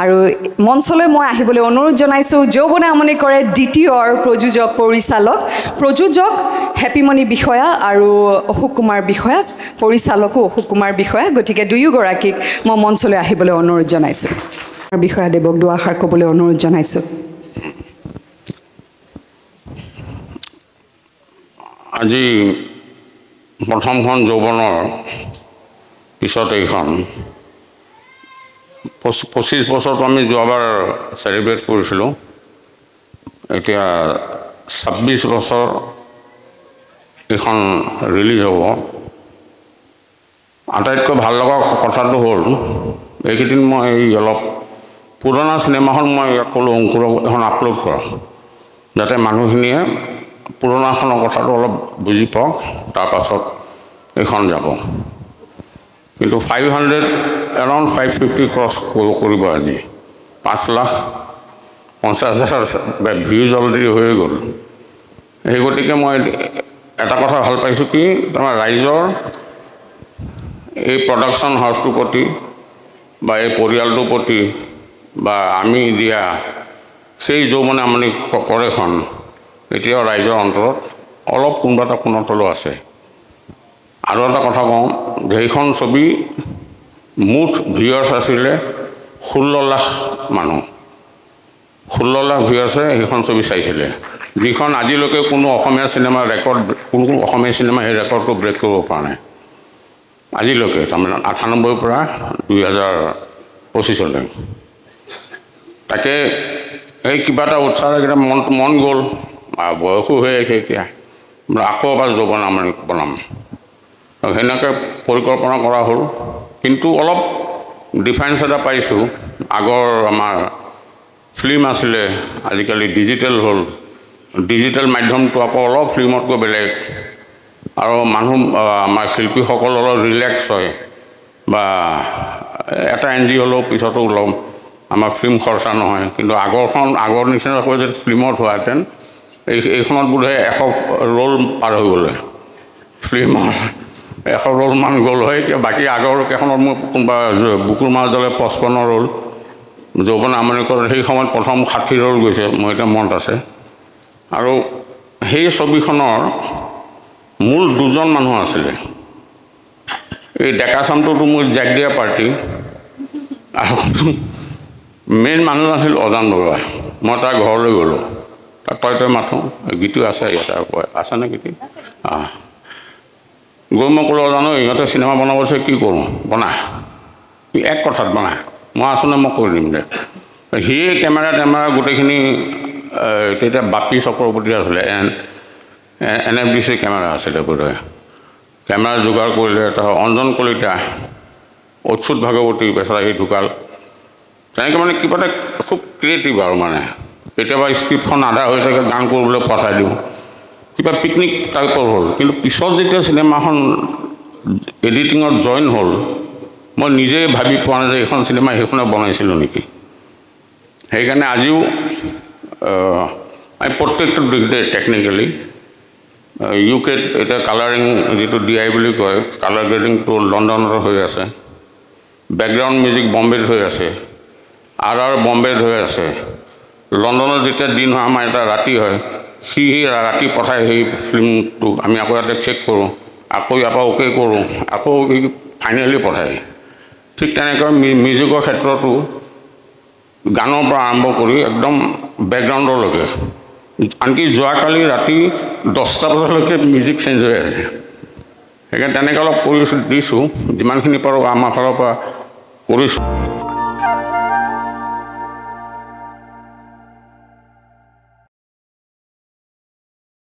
আৰু মঞ্চলৈ মই আহিবলৈ অনুৰোধ জনাইছোঁ যৌৱনে আমনি কৰে দ্বিতীয়ৰ প্ৰযোজক হেপিমণি বিষয়া আৰু অশোক কুমাৰ বিষয়া পৰিচালকো অশোক কুমাৰ বিষয়া গতিকে দুয়োগৰাকীক মই মঞ্চলৈ আহিবলৈ অনুৰোধ জনাইছোঁ বিষয়াদেৱক দুআষাৰ ক'বলৈ অনুৰোধ জনাইছোঁ আজি প্ৰথমখন যৌৱনৰ পিছত এইখন 25 বছৰটো আমি যোৱাবাৰ চেলিব্ৰেট কৰিছিলোঁ এতিয়া 26 বছৰ এইখন ৰিলিজ হ'ব আটাইতকৈ ভাল লগা কথাটো হ'ল এইকেইদিন মই অলপ পুৰণা চিনেমাখন মই ক'লোঁ অংকুৰক এখন আপলোড কৰা যাতে মানুহখিনিয়ে পুৰণাখনৰ কথাটো অলপ বুজি পাওক তাৰপাছত এইখন যাব কিন্তু 500 around 550 ক্ৰছ কৰিব আজি 5,50,000 ভিউজ অলৰেডি হৈ গ'ল সেই গতিকে মই এটা কথা ভাল পাইছোঁ কি তোমাৰ ৰাইজৰ এই প্ৰডাকশ্যন হাউচটোৰ প্ৰতি বা এই পৰিয়ালটোৰ প্ৰতি বা আমি দিয়া সেই যৌৱনে আমনি কৰেখন এতিয়াও ৰাইজৰ অন্তৰত অলপ কোনোবা এটা কোণত হ'লেও আছে আৰু এটা কথা কওঁ যে এইখন ছবি মুঠ ভিউৱাৰ্ছ আছিলে 16 লাখ মানুহ 16 লাখ ভিউৱাৰ্ছে সেইখন ছবি চাইছিলে যিখন আজিলৈকে কোনো অসমীয়া চিনেমা সেই ৰেকৰ্ডটো ব্ৰেক কৰিব পৰা নাই আজিলৈকে তাৰমানে 98 পৰা 2025 লৈ তাকে এই কিবা এটা উৎসাহেৰে মন গ'ল বয়সো হৈ আহিছে এতিয়া আকৌ এবাৰ যৌৱন আমনি বনাম সেনেকৈ পৰিকল্পনা কৰা হ'ল কিন্তু অলপ ডিফাৰেঞ্চ এটা পাইছোঁ আগৰ আমাৰ ফিল্ম আছিলে আজিকালি ডিজিটেল হ'ল ডিজিটেল মাধ্যমটো আকৌ অলপ ফিল্মতকৈ বেলেগ আৰু মানুহ আমাৰ শিল্পীসকল অলপ ৰিলেক্স হয় বা এটা এনজি হ'লেও পিছতো ওলাম আমাৰ ফিল্ম খৰচা নহয় কিন্তু আগৰ নিচিনাকৈ যদি ফিল্মত হোৱাহেঁতেন এইখনত বোধহয় 100 ৰোল পাৰ হৈ গ'লে ফিল্মৰ 100 ৰোলমান গ'ল হয় বাকী আগৰ কেইখনত মোৰ কোনোবা বুকুৰ মাজলৈ 55 ৰোল যৌৱন আমনি কৰে সেই সময়ত প্ৰথম 60 ৰোল গৈছে মোৰ এতিয়া মনত আছে আৰু সেই ছবিখনৰ মূল দুজন মানুহ আছিলে এই ডেকাচামটোতো মোৰ জাক দিয়া পাৰ্টি আৰু মেইন মানুহ আছিল অজান বৰুৱা মই তাৰ ঘৰলৈ গ'লোঁ তাক তই মাথোঁ গীতটো আছে ইয়াতে আছে নে গীত গৈ মই ক'লোঁ জানো ইহঁতে চিনেমা বনাব আছে কি কৰোঁ বনা এক কথাত বনা মই আছোনে মই কৰি দিম দে সিয়ে কেমেৰা গোটেইখিনি তেতিয়া বাপী চক্ৰৱৰ্তী আছিলে NFDC কেমেৰা আছিলে বোধহয় কেমেৰা যোগাৰ কৰিলে এটা অঞ্জন কলিতা অচ্যুত ভাগৱতী বেচেৰা সি ঢুকাল তেনেকৈ মানে কিবা এটা খুব ক্ৰিয়েটিভ আৰু মানে কেতিয়াবা স্ক্ৰিপ্টখন আধা হৈ থাকে গান কৰিবলৈ পঠাই দিওঁ কিবা পিকনিক টাইপৰ হ'ল কিন্তু পিছত যেতিয়া চিনেমাখন এডিটিঙত জইন হ'ল মই নিজে ভাবি পোৱা নাই যে এইখন চিনেমা সেইখনে বনাইছিলোঁ নেকি সেইকাৰণে আজিও আমি প্ৰত্যেকটো দিশ টেকনিকেলি UK এতিয়া কালাৰিং যিটো DI বুলি কয় কালাৰ গ্ৰেডিংটো লণ্ডনত হৈ আছে বেকগ্ৰাউণ্ড মিউজিক বম্বেত হৈ আছে RR বম্বেত হৈ আছে লণ্ডনত যেতিয়া দিন হয় আমাৰ এটা ৰাতি হয় সি ৰাতি পঠাই সেই ফিল্মটো আমি আকৌ ইয়াতে চেক কৰোঁ আকৌ ইয়াৰ পৰা অ'কে কৰোঁ আকৌ ফাইনেলি পঠায় ঠিক তেনেকৈ মিউজিকৰ ক্ষেত্ৰতো গানৰ পৰা আৰম্ভ কৰি একদম বেকগ্ৰাউণ্ডলৈকে আনকি যোৱাকালি ৰাতি 10টা বজালৈকে মিউজিক চেঞ্জ হৈ আছে সেইকাৰণে তেনেকৈ অলপ কৰিছোঁ দিছোঁ যিমানখিনি পাৰোঁ আমাৰ ফালৰ পৰা কৰিছোঁ